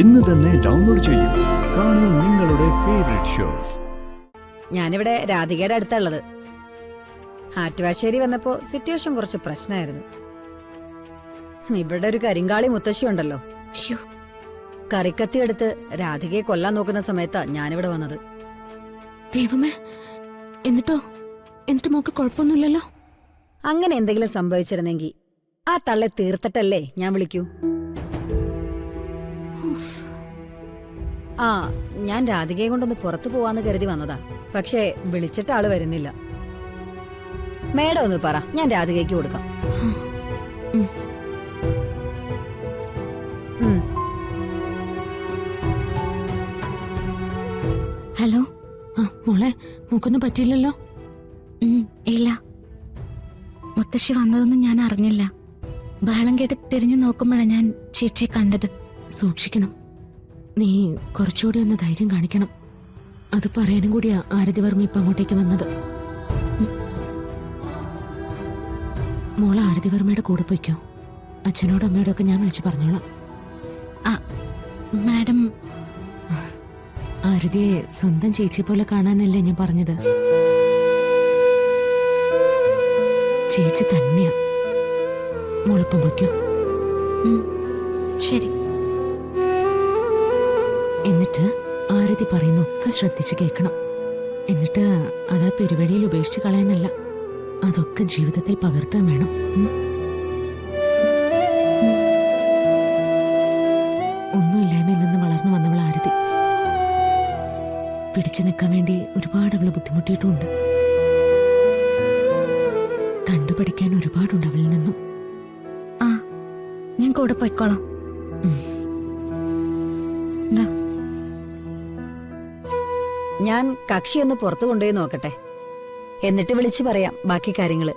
ഇന്ന് തന്നെ ഡൗൺലോഡ് ചെയ്യൂ. കാണൂ നിങ്ങളുടെ ഫേവറേറ്റ് ഷോസ്. ഞാനിവിടെ രാധികയുടെ അടുത്തുള്ളത്. ആറ്റുവാശ്ശേരി വന്നപ്പോ സിറ്റുവേഷൻ കുറച്ച് പ്രശ്നമായിരുന്നു. ഇവിടെ ഒരു കരിങ്കാളി മുത്തശ്ശി ഉണ്ടല്ലോ, കറിക്കത്തി എടുത്ത് രാധികയെ കൊല്ലാൻ നോക്കുന്ന സമയത്താ ഞാനിവിടെ വന്നത്. ദൈവമേ, എന്നിട്ടോ? എന്നിട്ട് മോക്ക് കുഴപ്പമൊന്നുമില്ലല്ലോ? അങ്ങനെ എന്തെങ്കിലും സംഭവിച്ചിരുന്നെങ്കിൽ ആ തള്ളെ തീർത്തിട്ടല്ലേ ഞാൻ വിളിക്കൂ. ആ, ഞാൻ രാധികയെ കൊണ്ടൊന്ന് പുറത്തു പോവാന്ന് കരുതി വന്നതാ. പക്ഷേ വിളിച്ചിട്ട് ആള് വരുന്നില്ല. മേഡം ഒന്ന് പറ, ഞാൻ രാധികയ്ക്ക് കൊടുക്കാം. ഹലോ. മോളെ, മോക്കൊന്നും പറ്റിയില്ലല്ലോ? ഇല്ല, മുത്തശ്ശി വന്നതൊന്നും ഞാൻ അറിഞ്ഞില്ല. ബഹളം കേട്ട് തിരിഞ്ഞു നോക്കുമ്പോഴാണ് ഞാൻ ചേച്ചിയെ കണ്ടത്. സൂക്ഷിക്കണം. നീ കുറച്ചുകൂടി ഒന്ന് ധൈര്യം കാണിക്കണം. അത് പറയാനും കൂടിയാ ആരതിവർമ്മ ഇപ്പൊ അങ്ങോട്ടേക്ക് വന്നത്. മോള് ആരതിവർമ്മയുടെ കൂടെ പോയിക്കോ. അച്ഛനോടും അമ്മയോടും ഒക്കെ ഞാൻ വിളിച്ചു പറഞ്ഞോളാം. മാഡം, ആരതിയെ സ്വന്തം ചേച്ചി പോലെ കാണാനല്ലേ ഞാൻ പറഞ്ഞത്. ചേച്ചി തന്നെയാ. മോളിപ്പം പോയിക്കോ. ശരി. എന്നിട്ട് ആരതി പറയുന്നൊക്കെ ശ്രദ്ധിച്ച് കേൾക്കണം. എന്നിട്ട് അതാ പെരുവഴിയിൽ ഉപേക്ഷിച്ച് കളയാനല്ല, അതൊക്കെ ജീവിതത്തിൽ പകർത്താൻ വേണം. ഒന്നുമില്ലായ്മയിൽ നിന്ന് വളർന്നു വന്നവൾ ആരതി. പിടിച്ചു നിൽക്കാൻ വേണ്ടി ഒരുപാട് അവള് ബുദ്ധിമുട്ടിയിട്ടുമുണ്ട്. കണ്ടുപഠിക്കാൻ ഒരുപാടുണ്ട് അവളിൽ നിന്നും. ഞാൻ കൂടെ പോയിക്കോളാം. ഞാൻ കക്ഷിയൊന്ന് പുറത്തു കൊണ്ടുപോയി നോക്കട്ടെ, എന്നിട്ട് വിളിച്ചു പറയാം ബാക്കി കാര്യങ്ങള്.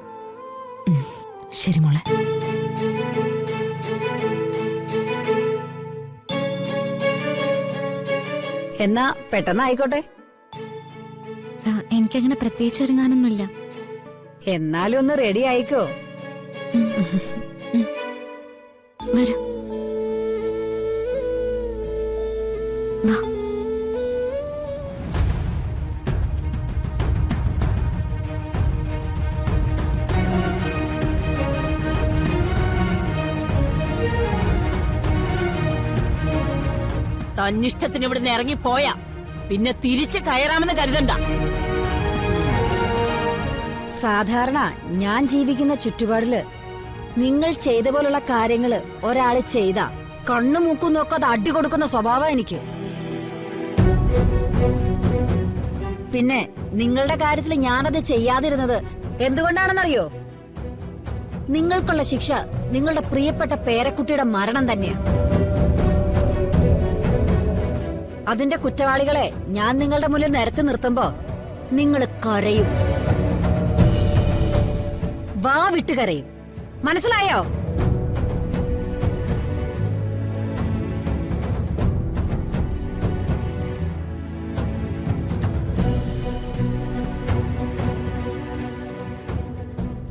ശരി മോളെ. എന്നാ പെട്ടെന്നായിക്കോട്ടെ. എനിക്കങ്ങനെ പ്രത്യേകിച്ച് ഒരുങ്ങാനൊന്നുമില്ല. എന്നാലും ഒന്ന് റെഡി ആയിക്കോ. വരൂ. വാ. തന്നിഷ്ടത്തിന് ഇവിടുന്ന് ഇറങ്ങിപ്പോയാ പിന്നെ തിരിച്ച് കയറാമെന്ന് കരുതണ്ട. സാധാരണ ഞാൻ ജീവിക്കുന്ന ചുറ്റുപാടില് നിങ്ങൾ ചെയ്ത പോലുള്ള കാര്യങ്ങള് ഒരാള് ചെയ്ത കണ്ണു മൂക്കും നോക്കാതെ അടി കൊടുക്കുന്ന സ്വഭാവം എനിക്ക്. പിന്നെ നിങ്ങളുടെ കാര്യത്തിൽ ഞാനത് ചെയ്യാതിരുന്നത് എന്തുകൊണ്ടാണെന്നറിയോ? നിങ്ങൾക്കുള്ള ശിക്ഷ നിങ്ങളുടെ പ്രിയപ്പെട്ട പേരക്കുട്ടിയുടെ മരണം തന്നെയാണ്. അതിന്റെ കുറ്റവാളികളെ ഞാൻ നിങ്ങളുടെ മുന്നിൽ നിരത്തി നിർത്തുമ്പോ നിങ്ങൾ കരയും, വാ വിട്ട് കരയും. മനസ്സിലായോ?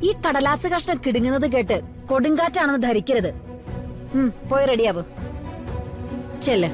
ഈ കടലാസ് കഷ്ണം കിടുങ്ങുന്നത് കേട്ട് കൊടുങ്കാറ്റാണെന്ന് ധരിക്കരുത്. പോയി റെഡിയാവൂ. ചെല്ല്.